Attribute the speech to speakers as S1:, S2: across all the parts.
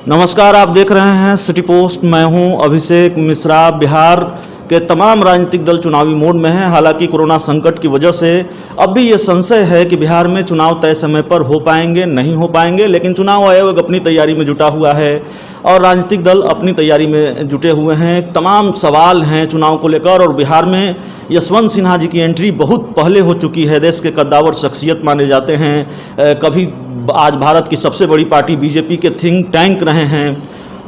S1: नमस्कार, आप देख रहे हैं सिटी पोस्ट। मैं हूं अभिषेक मिश्रा। बिहार के तमाम राजनीतिक दल चुनावी मोड में हैं। हालांकि कोरोना संकट की वजह से अब भी ये संशय है कि बिहार में चुनाव तय समय पर हो पाएंगे नहीं हो पाएंगे, लेकिन चुनाव आयोग अपनी तैयारी में जुटा हुआ है और राजनीतिक दल अपनी तैयारी में जुटे हुए हैं। तमाम सवाल हैं चुनाव को लेकर और बिहार में यशवंत सिन्हा जी की एंट्री बहुत पहले हो चुकी है। देश के कद्दावर शख्सियत माने जाते हैं, कभी आज भारत की सबसे बड़ी पार्टी बीजेपी के थिंक टैंक रहे हैं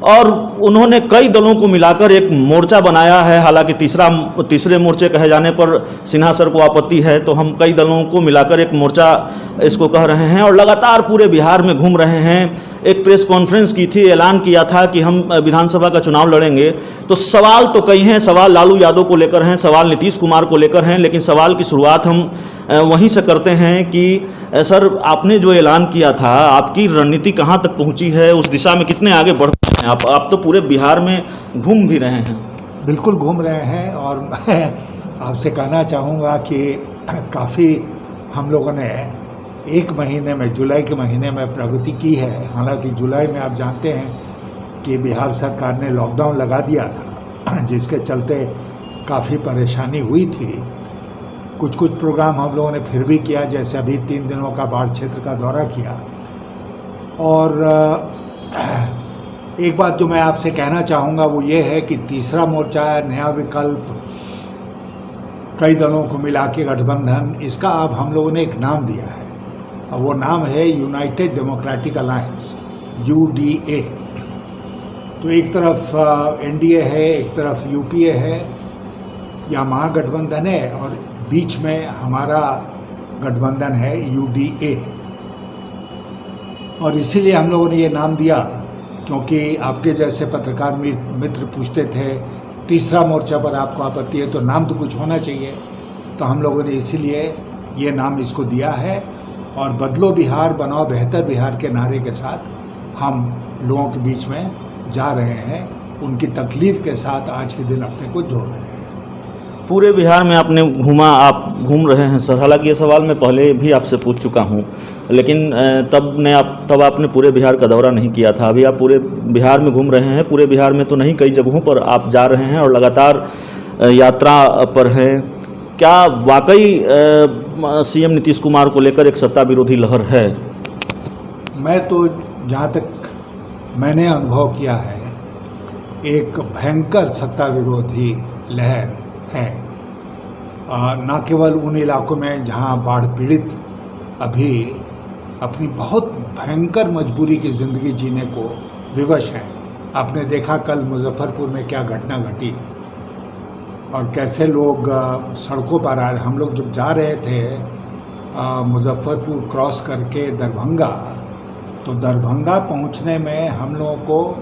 S1: और उन्होंने कई दलों को मिलाकर एक मोर्चा बनाया है। हालांकि तीसरे मोर्चे कहे जाने पर सिन्हा सर को आपत्ति है, तो हम कई दलों को मिलाकर एक मोर्चा इसको कह रहे हैं और लगातार पूरे बिहार में घूम रहे हैं। एक प्रेस कॉन्फ्रेंस की थी, ऐलान किया था कि हम विधानसभा का चुनाव लड़ेंगे। तो सवाल तो कई हैं, सवाल लालू यादव को लेकर हैं, सवाल नीतीश कुमार को लेकर हैं, लेकिन सवाल की शुरुआत हम वहीं से करते हैं कि सर, आपने जो ऐलान किया था, आपकी रणनीति कहाँ तक पहुँची है, उस दिशा में कितने आगे बढ़ हैं आप तो पूरे बिहार में घूम भी रहे हैं।
S2: बिल्कुल घूम रहे हैं और मैं आपसे कहना चाहूँगा कि काफ़ी हम लोगों ने एक महीने में, जुलाई के महीने में प्रगति की है। हालांकि जुलाई में आप जानते हैं कि बिहार सरकार ने लॉकडाउन लगा दिया था, जिसके चलते काफ़ी परेशानी हुई थी। कुछ प्रोग्राम हम लोगों ने फिर भी किया, जैसे अभी 3 दिनों का बाढ़ क्षेत्र का दौरा किया। और एक बात जो मैं आपसे कहना चाहूँगा वो ये है कि तीसरा मोर्चा है, नया विकल्प, कई दलों को मिला के गठबंधन, इसका अब हम लोगों ने एक नाम दिया है और वो नाम है यूनाइटेड डेमोक्रेटिक अलायंस, UDA। तो एक तरफ NDA है, एक तरफ UPA है या महागठबंधन है और बीच में हमारा गठबंधन है UDA। और इसीलिए हम लोगों ने ये नाम दिया क्योंकि आपके जैसे पत्रकार मित्र पूछते थे तीसरा मोर्चा पर आपको आपत्ति है तो नाम तो कुछ होना चाहिए। तो हम लोगों ने इसीलिए ये नाम इसको दिया है और बदलो बिहार बनाओ बेहतर बिहार के नारे के साथ हम लोगों के बीच में जा रहे हैं, उनकी तकलीफ़ के साथ आज के दिन अपने को जोड़ रहे हैं।
S1: पूरे बिहार में आपने घूमा, आप घूम रहे हैं सर। हालांकि ये सवाल मैं पहले भी आपसे पूछ चुका हूं, लेकिन तब आपने पूरे बिहार का दौरा नहीं किया था। अभी आप पूरे बिहार में घूम रहे हैं। पूरे बिहार में तो नहीं, कई जगहों पर आप जा रहे हैं और लगातार यात्रा पर हैं। क्या वाकई CM नीतीश कुमार को लेकर एक सत्ता विरोधी लहर है?
S2: मैं तो जहाँ तक मैंने अनुभव किया है, एक भयंकर सत्ता विरोधी लहर है। न केवल उन इलाकों में जहाँ बाढ़ पीड़ित अभी अपनी बहुत भयंकर मजबूरी की ज़िंदगी जीने को विवश हैं। आपने देखा कल मुजफ्फरपुर में क्या घटना घटी और कैसे लोग सड़कों पर आ रहे। हम लोग जब जा रहे थे मुजफ्फरपुर क्रॉस करके दरभंगा, तो दरभंगा पहुंचने में हम लोगों को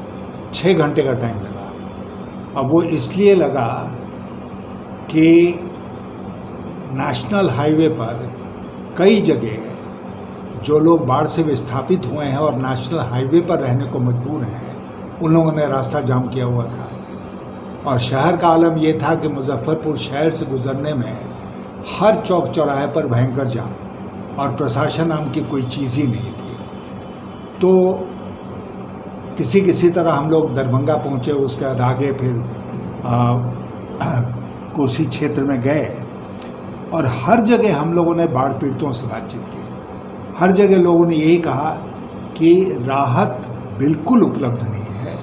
S2: 6 घंटे का टाइम लगा। अब वो इसलिए लगा कि नेशनल हाईवे पर कई जगह जो लोग बाढ़ से विस्थापित हुए हैं और नेशनल हाईवे पर रहने को मजबूर हैं, उन लोगों ने रास्ता जाम किया हुआ था। और शहर का आलम ये था कि मुजफ्फरपुर शहर से गुजरने में हर चौक चौराहे पर भयंकर जाम और प्रशासन नाम की कोई चीज़ ही नहीं थी। तो किसी तरह हम लोग दरभंगा पहुँचे, उसके बाद आगे फिर कोसी क्षेत्र में गए और हर जगह हम लोगों ने बाढ़ पीड़ितों से बातचीत की। हर जगह लोगों ने यही कहा कि राहत बिल्कुल उपलब्ध नहीं है।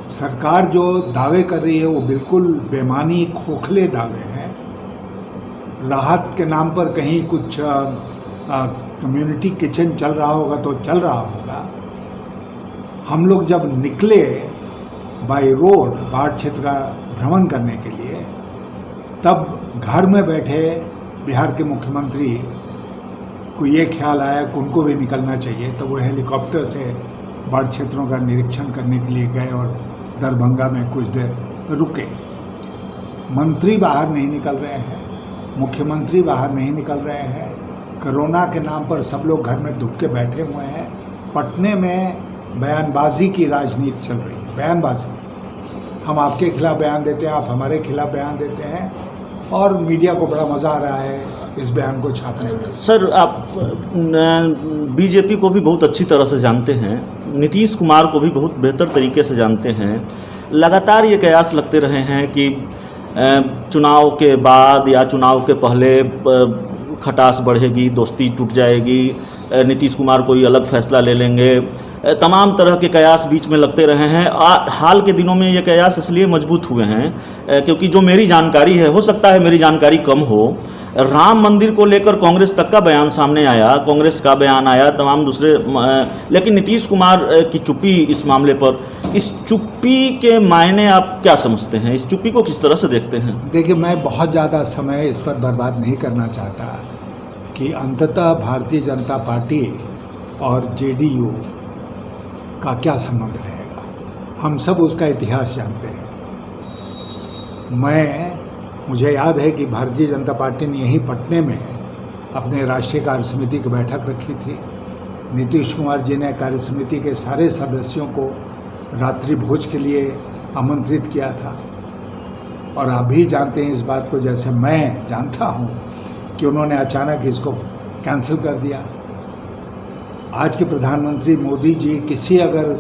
S2: सरकार जो दावे कर रही है वो बिल्कुल बेमानी, खोखले दावे हैं। राहत के नाम पर कहीं कुछ कम्युनिटी किचन चल रहा होगा तो चल रहा होगा। हम लोग जब निकले बाय रोड बाढ़ क्षेत्र का भ्रमण करने के लिए, तब घर में बैठे बिहार के मुख्यमंत्री को ये ख्याल आया कि उनको भी निकलना चाहिए। तो वो हेलीकॉप्टर से बाढ़ क्षेत्रों का निरीक्षण करने के लिए गए और दरभंगा में कुछ देर रुके। मंत्री बाहर नहीं निकल रहे हैं, मुख्यमंत्री बाहर नहीं निकल रहे हैं। कोरोना के नाम पर सब लोग घर में दुबके बैठे हुए हैं। पटने में बयानबाजी की राजनीति चल रही है। बयानबाजी, हम आपके खिलाफ बयान देते हैं, आप हमारे खिलाफ बयान देते हैं और मीडिया को बड़ा मज़ा आ रहा है इस बयान को छापने में।
S1: सर, आप बीजेपी को भी बहुत अच्छी तरह से जानते हैं, नीतीश कुमार को भी बहुत बेहतर तरीके से जानते हैं। लगातार ये कयास लगते रहे हैं कि चुनाव के बाद या चुनाव के पहले खटास बढ़ेगी, दोस्ती टूट जाएगी, नीतीश कुमार कोई अलग फैसला ले लेंगे, तमाम तरह के कयास बीच में लगते रहे हैं। हाल के दिनों में ये कयास इसलिए मजबूत हुए हैं क्योंकि जो मेरी जानकारी है, हो सकता है मेरी जानकारी कम हो, राम मंदिर को लेकर कांग्रेस तक का बयान सामने आया, कांग्रेस का बयान आया, तमाम दूसरे, लेकिन नीतीश कुमार की चुप्पी इस मामले पर, इस चुप्पी के मायने आप क्या समझते हैं? इस चुप्पी को किस तरह से देखते हैं?
S2: देखिए, मैं बहुत ज़्यादा समय इस पर बर्बाद नहीं करना चाहता कि अंततः भारतीय जनता पार्टी और जेडीयू का क्या संबंध रहेगा। हम सब उसका इतिहास जानते हैं। मुझे याद है कि भारतीय जनता पार्टी ने यहीं पटने में अपने राष्ट्रीय कार्य समिति की बैठक रखी थी। नीतीश कुमार जी ने कार्य समिति के सारे सदस्यों को रात्रि भोज के लिए आमंत्रित किया था। और आप भी जानते हैं इस बात को, जैसे मैं जानता हूं, कि उन्होंने अचानक इसको कैंसिल कर दिया। आज के प्रधानमंत्री मोदी जी किसी अगर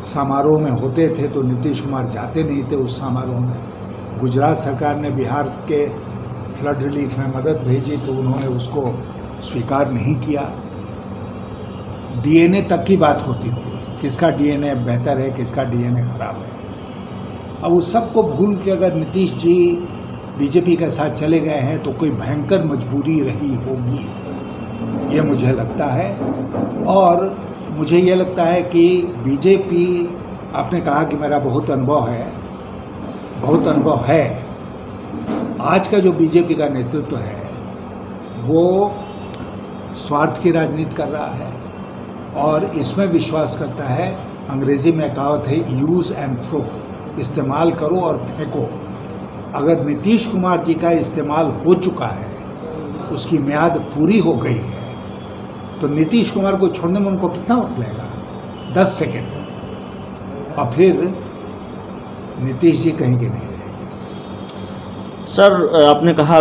S2: समारोह में होते थे तो नीतीश कुमार जाते नहीं थे उस समारोह में। गुजरात सरकार ने बिहार के फ्लड रिलीफ में मदद भेजी तो उन्होंने उसको स्वीकार नहीं किया। डीएनए तक की बात होती थी, किसका डीएनए बेहतर है, किसका डीएनए खराब है। अब उस सब को भूल के अगर नीतीश जी बीजेपी के साथ चले गए हैं तो कोई भयंकर मजबूरी रही होगी, ये मुझे लगता है। और मुझे ये लगता है कि बीजेपी, आपने कहा कि मेरा बहुत अनुभव है। आज का जो बीजेपी का नेतृत्व है वो स्वार्थ की राजनीति कर रहा है और इसमें विश्वास करता है। अंग्रेजी में कहावत है, यूज़ एंड थ्रो, इस्तेमाल करो और फेंको। अगर नीतीश कुमार जी का इस्तेमाल हो चुका है, उसकी म्याद पूरी हो गई है, तो नीतीश कुमार को छोड़ने में उनको कितना वक्त लगेगा? 10 सेकेंड, और फिर नीतीश जी कहीं के नहीं रहेंगे।
S1: सर, आपने कहा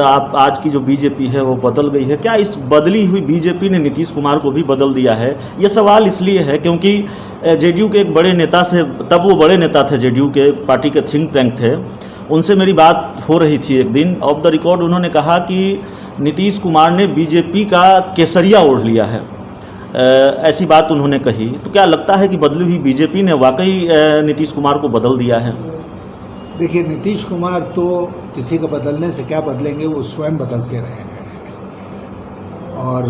S1: आप आज की जो बीजेपी है वो बदल गई है। क्या इस बदली हुई बीजेपी ने नीतीश कुमार को भी बदल दिया है? ये सवाल इसलिए है क्योंकि जेडीयू के एक बड़े नेता से, तब वो बड़े नेता थे जेडीयू के, पार्टी के थिंक टैंक थे, उनसे मेरी बात हो रही थी एक दिन। ऑफ द रिकॉर्ड उन्होंने कहा कि नीतीश कुमार ने बीजेपी का केसरिया ओढ़ लिया है, ऐसी बात उन्होंने कही। तो क्या लगता है कि बदली हुई बीजेपी ने वाकई नीतीश कुमार को बदल दिया है?
S2: देखिए, नीतीश कुमार तो किसी को बदलने से क्या बदलेंगे, वो स्वयं बदलते रहे हैं। और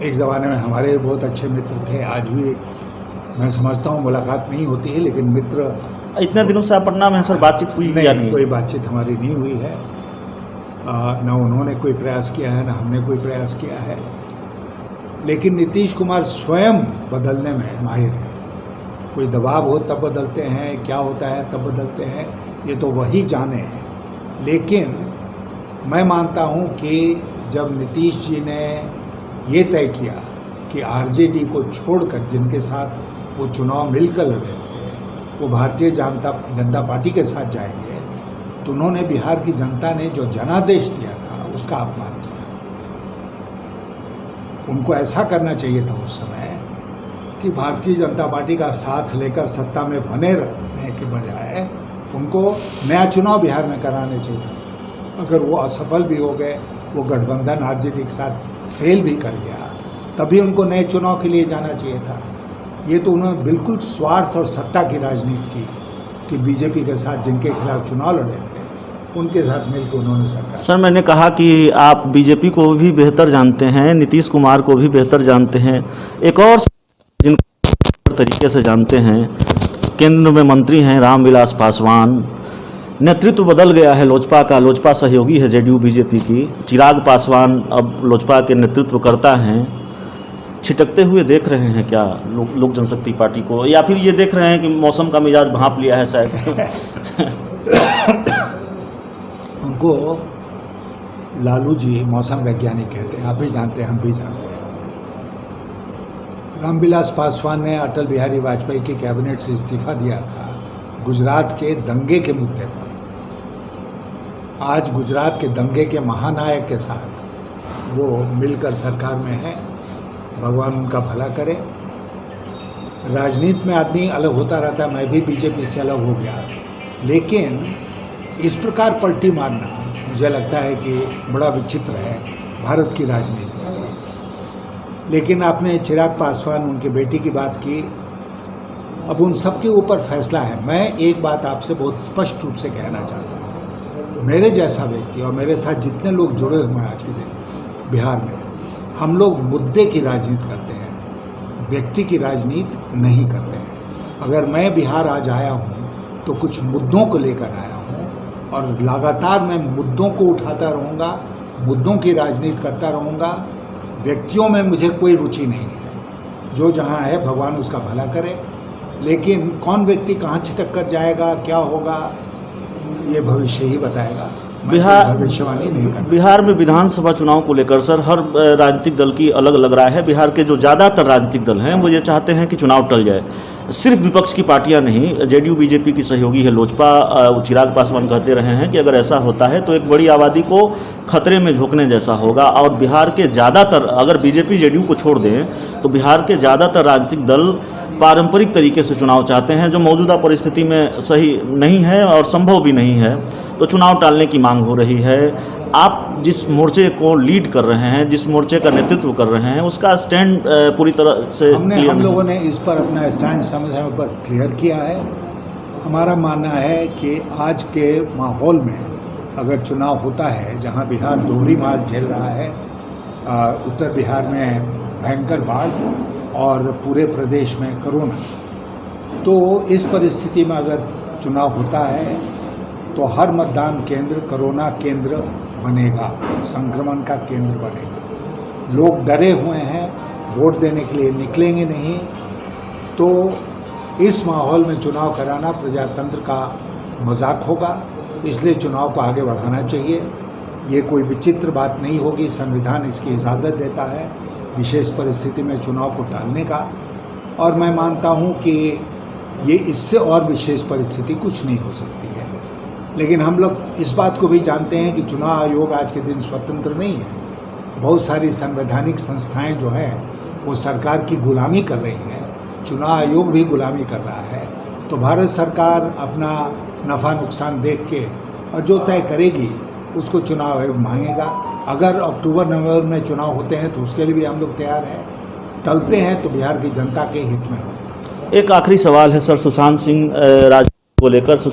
S2: एक ज़माने में हमारे बहुत अच्छे मित्र थे, आज भी मैं समझता हूँ मुलाकात नहीं होती है, लेकिन मित्र।
S1: इतने दिनों से आप पटना में सर, बातचीत हुई या नहीं?
S2: कोई बातचीत हमारी नहीं हुई है, न उन्होंने कोई प्रयास किया है, न हमने कोई प्रयास किया है। लेकिन नीतीश कुमार स्वयं बदलने में माहिर है। कोई दबाव हो तब बदलते हैं, क्या होता है तब बदलते हैं, ये तो वही जाने हैं। लेकिन मैं मानता हूँ कि जब नीतीश जी ने ये तय किया कि आरजेडी को छोड़कर जिनके साथ वो चुनाव मिलकर लड़े थे, वो भारतीय जनता पार्टी के साथ जाएंगे, तो उन्होंने बिहार की जनता ने जो जनादेश दिया था उसका अपमान किया। उनको ऐसा करना चाहिए था उस समय कि भारतीय जनता पार्टी का साथ लेकर सत्ता में बने रहने के बजाय उनको नया चुनाव बिहार में कराने चाहिए। अगर वो असफल भी हो गए, वो गठबंधन आरजेडी के साथ फेल भी कर गया, तभी उनको नए चुनाव के लिए जाना चाहिए था। ये तो उन्होंने बिल्कुल स्वार्थ और सत्ता की राजनीति की कि बीजेपी के साथ जिनके खिलाफ चुनाव लड़े थे उनके साथ मिलकर उन्होंने सरकार।
S1: सर, मैंने कहा कि आप बीजेपी को भी बेहतर जानते हैं, नीतीश कुमार को भी बेहतर जानते हैं, एक और जिनको तरीके से जानते हैं, केंद्र में मंत्री हैं रामविलास पासवान। नेतृत्व बदल गया है लोजपा का, लोजपा सहयोगी है जेडीयू बीजेपी की। चिराग पासवान अब लोजपा के नेतृत्व करता हैं। छिटकते हुए देख रहे हैं क्या लोक जनशक्ति पार्टी को, या फिर ये देख रहे हैं कि मौसम का मिजाज भांप लिया है शायद?
S2: उनको लालू जी मौसम वैज्ञानिक कहते हैं, आप भी जानते हैं, हम भी जानते हैं। रामविलास पासवान ने अटल बिहारी वाजपेयी की कैबिनेट से इस्तीफा दिया था गुजरात के दंगे के मुद्दे पर। आज गुजरात के दंगे के महानायक के साथ वो मिलकर सरकार में है, भगवान उनका भला करे। राजनीति में आदमी अलग होता रहता है, मैं भी बीजेपी से अलग हो गया, लेकिन इस प्रकार पलटी मारना मुझे लगता है कि बड़ा विचित्र है भारत की राजनीति में। लेकिन आपने चिराग पासवान, उनके बेटी की बात की, अब उन सब के ऊपर फैसला है। मैं एक बात आपसे बहुत स्पष्ट रूप से कहना चाहता हूँ, मेरे जैसा व्यक्ति और मेरे साथ जितने लोग जुड़े हुए हैं आज के दिन बिहार में, हम लोग मुद्दे की राजनीति करते हैं, व्यक्ति की राजनीति नहीं करते हैं। अगर मैं बिहार आज आया हूँ तो कुछ मुद्दों को लेकर आया हूँ और लगातार मैं मुद्दों को उठाता रहूँगा, मुद्दों की राजनीति करता रहूँगा। व्यक्तियों में मुझे कोई रुचि नहीं है, जो जहाँ है भगवान उसका भला करे। लेकिन कौन व्यक्ति कहाँ छिटक कर जाएगा, क्या होगा, ये भविष्य ही बताएगा। भविष्यवाणी नहीं करता।
S1: बिहार में विधानसभा चुनाव को लेकर सर हर राजनीतिक दल की अलग अलग राय है। बिहार के जो ज़्यादातर राजनीतिक दल हैं वो ये चाहते हैं कि चुनाव टल जाए। सिर्फ विपक्ष की पार्टियां नहीं, जेडीयू बीजेपी की सहयोगी है लोजपा, चिराग पासवान कहते रहे हैं कि अगर ऐसा होता है तो एक बड़ी आबादी को खतरे में झोंकने जैसा होगा। और बिहार के ज़्यादातर, अगर बीजेपी जेडीयू को छोड़ दें तो बिहार के ज़्यादातर राजनीतिक दल पारंपरिक तरीके से चुनाव चाहते हैं, जो मौजूदा परिस्थिति में सही नहीं है और संभव भी नहीं है। तो चुनाव टालने की मांग हो रही है। आप जिस मोर्चे को लीड कर रहे हैं, जिस मोर्चे का नेतृत्व कर रहे हैं, उसका स्टैंड पूरी तरह से
S2: हम लोगों ने इस पर अपना स्टैंड समय समय पर क्लियर किया है। हमारा मानना है कि आज के माहौल में अगर चुनाव होता है, जहां बिहार दोहरी मार झेल रहा है, उत्तर बिहार में भयंकर बाढ़ और पूरे प्रदेश में कोरोना, तो इस परिस्थिति में अगर चुनाव होता है तो हर मतदान केंद्र कोरोना केंद्र बनेगा, संक्रमण का केंद्र बनेगा। लोग डरे हुए हैं, वोट देने के लिए निकलेंगे नहीं। तो इस माहौल में चुनाव कराना प्रजातंत्र का मजाक होगा, इसलिए चुनाव को आगे बढ़ाना चाहिए। ये कोई विचित्र बात नहीं होगी, संविधान इसकी इजाज़त देता है विशेष परिस्थिति में चुनाव को टालने का। और मैं मानता हूँ कि ये इससे और विशेष परिस्थिति कुछ नहीं हो सकती है। लेकिन हम लोग इस बात को भी जानते हैं कि चुनाव आयोग आज के दिन स्वतंत्र नहीं है। बहुत सारी संवैधानिक संस्थाएं जो हैं वो सरकार की गुलामी कर रही हैं, चुनाव आयोग भी गुलामी कर रहा है। तो भारत सरकार अपना नफ़ा नुकसान देख के और जो तय करेगी उसको चुनाव आयोग मांगेगा। अगर अक्टूबर नवंबर में चुनाव होते हैं तो उसके लिए भी हम लोग तैयार हैं। टलते हैं तो बिहार की जनता के हित में हो।
S1: एक आखिरी सवाल है सर, सुशांत सिंह राजपूत को लेकर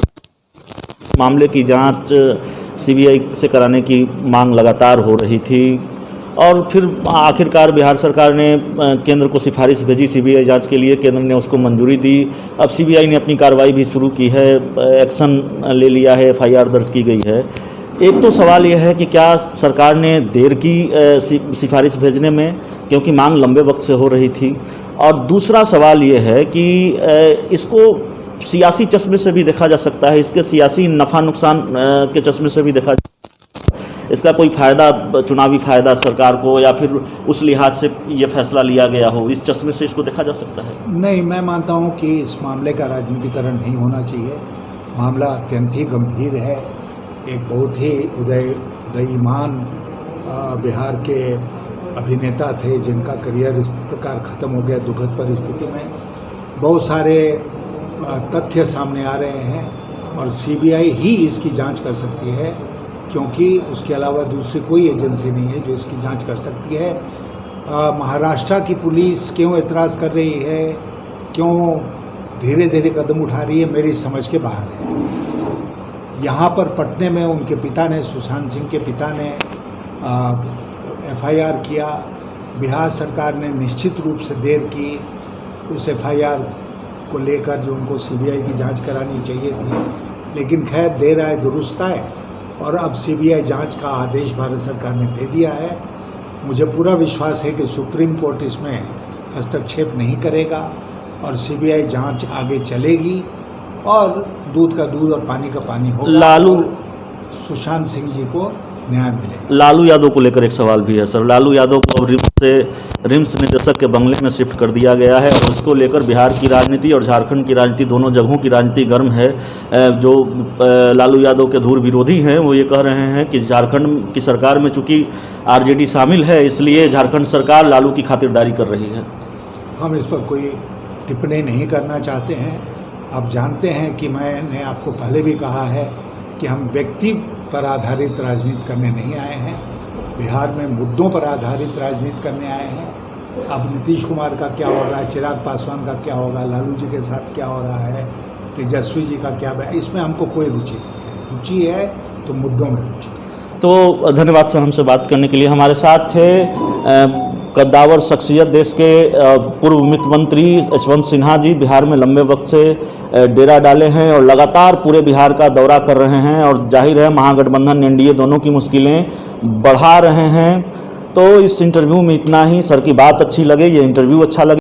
S1: मामले की जांच सीबीआई से कराने की मांग लगातार हो रही थी और फिर आखिरकार बिहार सरकार ने केंद्र को सिफारिश भेजी सीबीआई जांच के लिए। केंद्र ने उसको मंजूरी दी। अब सीबीआई ने अपनी कार्रवाई भी शुरू की है, एक्शन ले लिया है, एफआईआर दर्ज की गई है। एक तो सवाल यह है कि क्या सरकार ने देर की सिफारिश भेजने में, क्योंकि मांग लंबे वक्त से हो रही थी। और दूसरा सवाल ये है कि इसको सियासी चश्मे से भी देखा जा सकता है, इसके सियासी नफ़ा नुकसान के चश्मे से भी देखा, इसका कोई फ़ायदा, चुनावी फ़ायदा सरकार को, या फिर उस लिहाज से ये फैसला लिया गया हो, इस चश्मे से इसको देखा जा सकता है।
S2: नहीं, मैं मानता हूँ कि इस मामले का राजनीतिकरण नहीं होना चाहिए। मामला अत्यंत ही गंभीर है। एक बहुत ही उदयीमान बिहार के अभिनेता थे जिनका करियर इस प्रकार ख़त्म हो गया दुखद परिस्थिति में। बहुत सारे तथ्य सामने आ रहे हैं और सीबीआई ही इसकी जांच कर सकती है, क्योंकि उसके अलावा दूसरी कोई एजेंसी नहीं है जो इसकी जांच कर सकती है। महाराष्ट्र की पुलिस क्यों एतराज़ कर रही है, क्यों धीरे धीरे कदम उठा रही है, मेरी समझ के बाहर है। यहाँ पर पटने में उनके पिता ने, सुशांत सिंह के पिता ने एफआईआर किया। बिहार सरकार ने निश्चित रूप से देर की उस एफआईआर को लेकर, जो उनको सीबीआई की जांच करानी चाहिए थी। लेकिन खैर, देर आए दुरुस्त आए और अब सीबीआई जांच का आदेश भारत सरकार ने दे दिया है। मुझे पूरा विश्वास है कि सुप्रीम कोर्ट इसमें हस्तक्षेप नहीं करेगा और सीबीआई जांच आगे चलेगी और दूध का दूध और पानी का पानी होगा।
S1: लालू
S2: सुशांत सिंह जी को न्याय मिलेगा।
S1: लालू यादव को लेकर एक सवाल भी है सर। लालू यादव को अब रिम्स निदेशक के बंगले में शिफ्ट कर दिया गया है और उसको लेकर बिहार की राजनीति और झारखंड की राजनीति, दोनों जगहों की राजनीति गर्म है। जो लालू यादव के धुर विरोधी हैं वो ये कह रहे हैं कि झारखंड की सरकार में चूंकि आरजेडी शामिल है, इसलिए झारखंड सरकार लालू की खातिरदारी कर रही है।
S2: हम इस पर कोई टिप्पणी नहीं करना चाहते हैं। आप जानते हैं कि मैंने आपको पहले भी कहा है कि हम व्यक्ति पर आधारित राजनीति करने नहीं आए हैं, बिहार में मुद्दों पर आधारित राजनीति करने आए हैं। अब नीतीश कुमार का क्या हो रहा है, चिराग पासवान का क्या होगा, लालू जी के साथ क्या हो रहा है, तेजस्वी जी का क्या, इसमें हमको कोई रुचि नहीं है। रुचि है तो मुद्दों में रुचि।
S1: तो धन्यवाद सर हमसे बात करने के लिए। हमारे साथ थे कद्दावर शख्सियत देश के पूर्व वित्त मंत्री यशवंत सिन्हा जी, बिहार में लंबे वक्त से डेरा डाले हैं और लगातार पूरे बिहार का दौरा कर रहे हैं और जाहिर है महागठबंधन एनडीए दोनों की मुश्किलें बढ़ा रहे हैं। तो इस इंटरव्यू में इतना ही। सर की बात अच्छी लगे, ये इंटरव्यू अच्छा लगे।